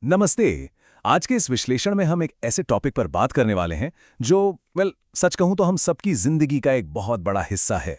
नमस्ते। आज के इस विश्लेषण में हम एक ऐसे टॉपिक पर बात करने वाले हैं जो सच कहूं तो हम सबकी जिंदगी का एक बहुत बड़ा हिस्सा है।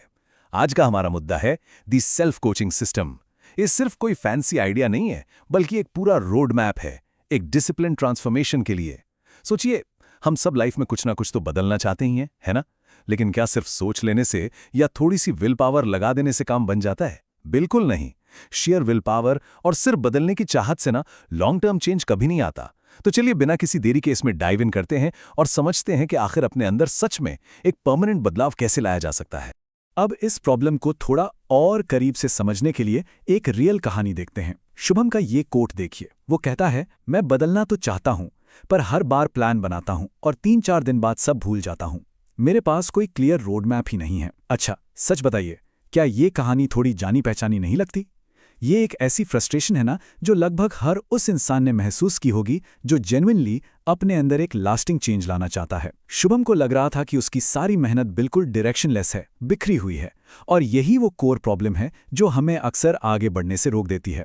आज का हमारा मुद्दा है दी सेल्फ कोचिंग सिस्टम। ये सिर्फ कोई फैंसी आइडिया नहीं है, बल्कि एक पूरा रोड मैप है, एक डिसिप्लिन ट्रांसफॉर्मेशन के लिए। सोचिए, हम सब लाइफ में कुछ ना कुछ तो बदलना चाहते ही हैं, है ना? लेकिन क्या सिर्फ सोच लेने से या थोड़ी सी विल पावर लगा देने से काम बन जाता है? बिल्कुल नहीं। शेयर विल पावर और सिर्फ बदलने की चाहत से ना लॉन्ग टर्म चेंज कभी नहीं आता। तो चलिए बिना किसी देरी के इसमें डाइव इन करते हैं और समझते हैं कि आखिर अपने अंदर सच में एक परमानेंट बदलाव कैसे लाया जा सकता है। अब इस प्रॉब्लम को थोड़ा और करीब से समझने के लिए एक रियल कहानी देखते हैं। शुभम का ये कोट देखिए। वो कहता है, मैं बदलना तो चाहता हूं, पर हर बार प्लान बनाता हूं और 3-4 दिन बाद सब भूल जाता हूं। मेरे पास कोई क्लियर रोड मैप ही नहीं है। अच्छा, सच बताइए, क्या ये कहानी थोड़ी जानी पहचानी नहीं लगती? ये एक ऐसी फ्रस्ट्रेशन है ना, जो लगभग हर उस इंसान ने महसूस की होगी जो जेन्युइनली अपने अंदर एक लास्टिंग चेंज लाना चाहता है। शुभम को लग रहा था कि उसकी सारी मेहनत बिल्कुल डायरेक्शनलेस है, बिखरी हुई है, और यही वो कोर प्रॉब्लम है जो हमें अक्सर आगे बढ़ने से रोक देती है।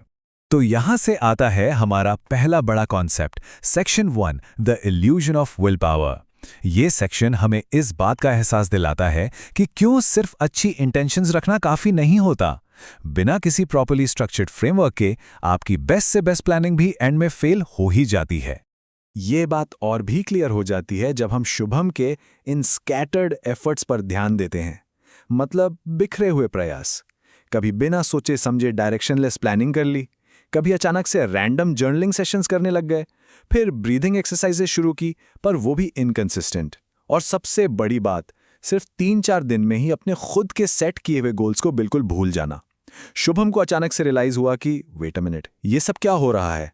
तो यहां से आता है हमारा पहला बड़ा concept, section 1, the illusion of will power. ये सेक्शन हमें इस बात का एहसास दिलाता है कि क्यों सिर्फ अच्छी इंटेंशंस रखना काफी नहीं होता। बिना किसी प्रॉपर्ली स्ट्रक्चर्ड फ्रेमवर्क के आपकी बेस्ट से बेस्ट प्लानिंग भी एंड में फेल हो ही जाती है। ये बात और भी क्लियर हो जाती है जब हम शुभम के इन स्कैटर्ड एफर्ट्स पर ध्यान देते हैं। मतलब बिखरे हुए प्रयास। कभी बिना सोचे समझे डायरेक्शनलेस प्लानिंग कर ली, कभी अचानक से रैंडम जर्नलिंग सेशंस करने लग गए, फिर ब्रीदिंग एक्सरसाइजेस शुरू की, पर वो भी इनकंसिस्टेंट। और सबसे बड़ी बात, सिर्फ 3-4 दिन में ही अपने खुद के सेट किए हुए गोल्स को बिल्कुल भूल जाना। शुभम को अचानक से रियलाइज हुआ कि वेट अ मिनट, ये सब क्या हो रहा है?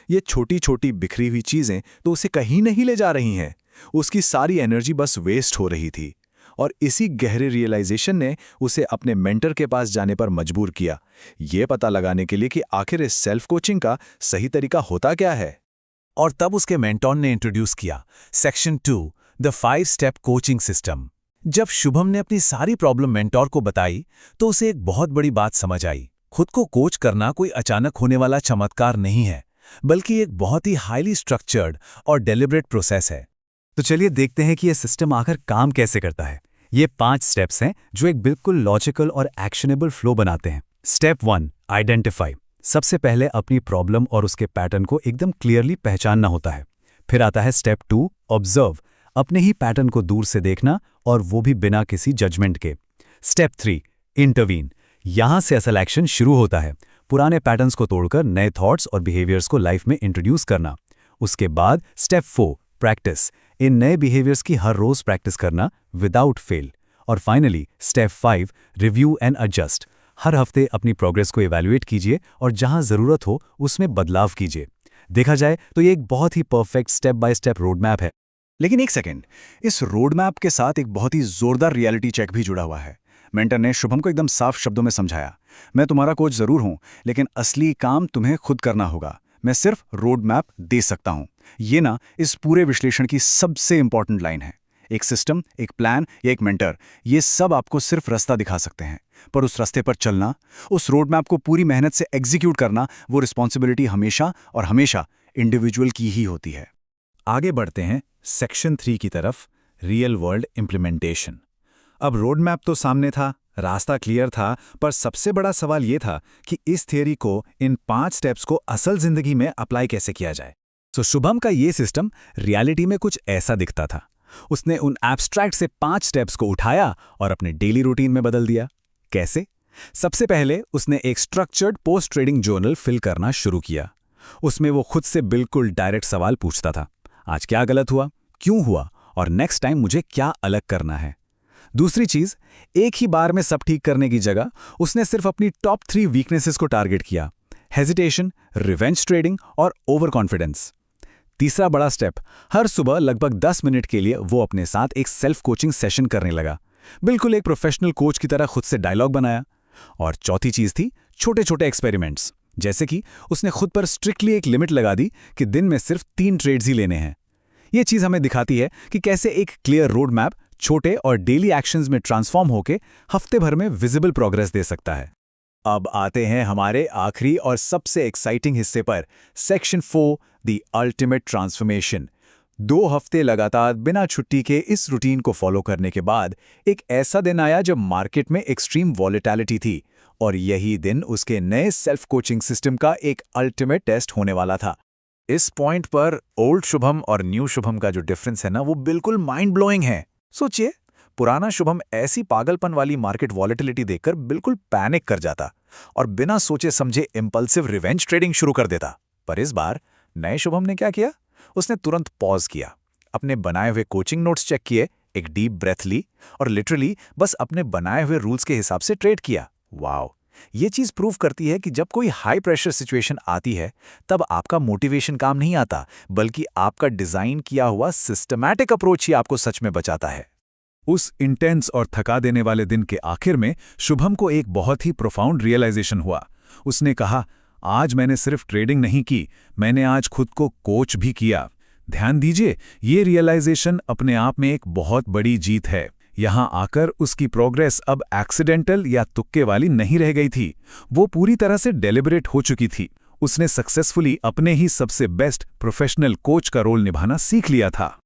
ये छोटी छोटी बिखरी हुई चीजें तो उसे कहीं नहीं ले जा रही हैं। उसकी सारी एनर्जी बस वेस्ट हो रही थी। और इसी गहरे रियलाइजेशन ने उसे अपने मेंटर के पास जाने पर मजबूर किया, ये पता लगाने के लिए कि आखिर इस सेल्फ कोचिंग का सही तरीका होता क्या है। और तब उसके मेंटोर ने इंट्रोड्यूस किया section 2, the 5 step coaching system. जब शुभम ने अपनी सारी प्रॉब्लम मेंटोर को बताई तो उसे एक बहुत बड़ी बात समझ आई। खुद को कोच करना कोई अचानक होने वाला चमत्कार नहीं है, बल्कि एक बहुत ही हाईली स्ट्रक्चर्ड और डेलिब्रेट प्रोसेस है। तो चलिए देखते हैं कि यह सिस्टम आखिर काम कैसे करता है। ये 5 स्टेप्स हैं जो एक बिल्कुल लॉजिकल और एक्शनेबल फ्लो बनाते हैं। Step 1, identify. सबसे पहले अपनी प्रॉब्लम और उसके पैटर्न को एकदम क्लियरली पहचानना होता है। फिर आता है स्टेप 2, ऑब्जर्व। अपने ही पैटर्न को दूर से देखना, और वो भी बिना किसी जजमेंट के। Step 3, intervene. यहां से असल एक्शन शुरू होता है। पुराने पैटर्न्स को तोड़कर नए थॉट्स और बिहेवियर्स को लाइफ में इंट्रोड्यूस करना। उसके बाद स्टेप 4, प्रैक्टिस। इन नए बिहेवियर्स की हर रोज प्रैक्टिस करना विदाउट फेल। और finally step 5, review and adjust. हर हफ्ते अपनी प्रोग्रेस को इवैल्यूएट कीजिए और जहां जरूरत हो उसमें बदलाव कीजिए। देखा जाए तो ये एक बहुत ही perfect step by step road map है। लेकिन एक सेकंड, इस रोड मैप के साथ एक बहुत ही जोरदार रियलिटी चेक भी जुड़ा हुआ है। मेंटर ने शुभम को एकदम साफ शब्दों में समझाया, मैं तुम्हारा कोच जरूर हूं, लेकिन असली काम तुम्हें खुद करना होगा। मैं सिर्फ रोड मैप दे सकता हूं। ये ना इस पूरे विश्लेषण की सबसे इंपॉर्टेंट लाइन है। एक सिस्टम, एक प्लान या एक मेंटर, ये सब आपको सिर्फ रास्ता दिखा सकते हैं, पर उस रास्ते पर चलना, उस रोड मैप को पूरी मेहनत से एग्जीक्यूट करना, वो रिस्पॉन्सिबिलिटी हमेशा और हमेशा इंडिविजुअल की ही होती है। आगे बढ़ते हैं सेक्शन 3 की तरफ, रियल वर्ल्ड इम्प्लीमेंटेशन। अब रोड मैप तो सामने था, रास्ता क्लियर था, पर सबसे बड़ा सवाल यह था कि इस थियरी को, इन 5 स्टेप्स को असल जिंदगी में अप्लाई कैसे किया जाए। तो शुभम का ये सिस्टम रियलिटी में कुछ ऐसा दिखता था। उसने उन एब्स्ट्रैक्ट से 5 स्टेप्स को उठाया और अपने डेली रूटीन में बदल दिया। कैसे? सबसे पहले उसने एक structured post trading journal fill करना शुरू किया। उसमें वो खुद से बिल्कुल डायरेक्ट सवाल पूछता था, आज क्या गलत हुआ, क्यों हुआ, और नेक्स्ट टाइम मुझे क्या अलग करना है। दूसरी चीज, एक ही बार में सब ठीक करने की जगह उसने सिर्फ अपनी टॉप 3 वीकनेसेस को टारगेट किया, हेजिटेशन, रिवेंज ट्रेडिंग और ओवर कॉन्फिडेंस। तीसरा बड़ा स्टेप, हर सुबह लगभग 10 मिनट के लिए वो अपने साथ एक सेल्फ कोचिंग सेशन करने लगा। बिल्कुल एक प्रोफेशनल कोच की तरह खुद से डायलॉग बनाया। और चौथी चीज थी छोटे छोटे एक्सपेरिमेंट्स, जैसे कि उसने खुद पर स्ट्रिक्टली एक लिमिट लगा दी कि दिन में सिर्फ 3 ट्रेड्स ही लेने हैं। ये चीज हमें दिखाती है कि कैसे एक क्लियर रोड मैप छोटे और डेली एक्शंस में ट्रांसफॉर्म होकर हफ्ते भर में विजिबल प्रोग्रेस दे सकता है। अब आते हैं हमारे आखिरी और सबसे एक्साइटिंग हिस्से पर, सेक्शन 4, द अल्टीमेट ट्रांसफॉर्मेशन। 2 हफ्ते लगातार बिना छुट्टी के इस रूटीन को फॉलो करने के बाद एक ऐसा दिन आया जब मार्केट में एक्सट्रीम वॉलेटिलिटी थी, और यही दिन उसके नए सेल्फ कोचिंग सिस्टम का एक अल्टीमेट टेस्ट होने वाला था। इस पॉइंट पर ओल्ड शुभम और न्यू शुभम का जो डिफरेंस है ना, वो बिल्कुल माइंड ब्लोइंग है। सोचिए, पुराना शुभम ऐसी पागलपन वाली मार्केट वॉलेटिलिटी देखकर बिल्कुल पैनिक कर जाता और बिना सोचे समझे इंपल्सिव रिवेंज ट्रेडिंग शुरू कर देता। पर इस बार नए शुभम ने क्या किया? उसने तुरंत पॉज किया, अपने बनाए हुए कोचिंग नोट्स चेक किए, एक डीप ब्रेथ ली और लिटरली बस अपने बनाए हुए रूल्स के हिसाब से ट्रेड किया। वाओ! ये चीज प्रूव करती है कि जब कोई हाई प्रेशर सिचुएशन आती है, तब आपका मोटिवेशन काम नहीं आता, बल्कि आपका डिजाइन किया हुआ सिस्टमैटिक अप्रोच ही आपको सच में बचाता है। उस इंटेंस और थका देने वाले दिन के आखिर में शुभम को एक बहुत ही प्रोफाउंड रियलाइजेशन हुआ। उसने कहा, आज मैंने सिर्फ ट्रेडिंग नहीं की, मैंने आज खुद को कोच भी किया। ध्यान दीजिए, ये रियलाइजेशन अपने आप में एक बहुत बड़ी जीत है। यहाँ आकर उसकी प्रोग्रेस अब एक्सीडेंटल या तुक्के वाली नहीं रह गई थी, वो पूरी तरह से डेलिबरेट हो चुकी थी। उसने सक्सेसफुली अपने ही सबसे बेस्ट प्रोफेशनल कोच का रोल निभाना सीख लिया था।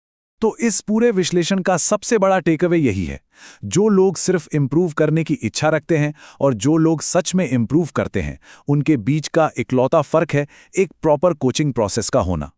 तो इस पूरे विश्लेषण का सबसे बड़ा टेकअवे यही है, जो लोग सिर्फ इम्प्रूव करने की इच्छा रखते हैं और जो लोग सच में इम्प्रूव करते हैं, उनके बीच का इकलौता फर्क है एक प्रॉपर कोचिंग प्रोसेस का होना।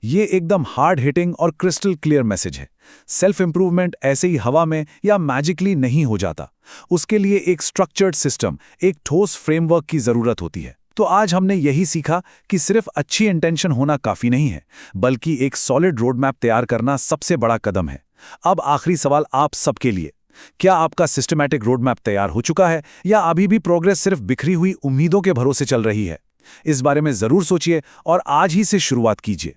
ये एकदम हार्ड हिटिंग और क्रिस्टल क्लियर मैसेज है। सेल्फ इंप्रूवमेंट ऐसे ही हवा में या मैजिकली नहीं हो जाता, उसके लिए एक स्ट्रक्चर्ड सिस्टम, एक ठोस फ्रेमवर्क की जरूरत होती है। तो आज हमने यही सीखा कि सिर्फ अच्छी इंटेंशन होना काफी नहीं है, बल्कि एक सॉलिड रोड मैप तैयार करना सबसे बड़ा कदम है। अब आखिरी सवाल आप सबके लिए, क्या आपका सिस्टमैटिक रोड मैप तैयार हो चुका है या अभी भी प्रोग्रेस सिर्फ बिखरी हुई उम्मीदों के भरोसे चल रही है? इस बारे में जरूर सोचिए और आज ही से शुरुआत कीजिए।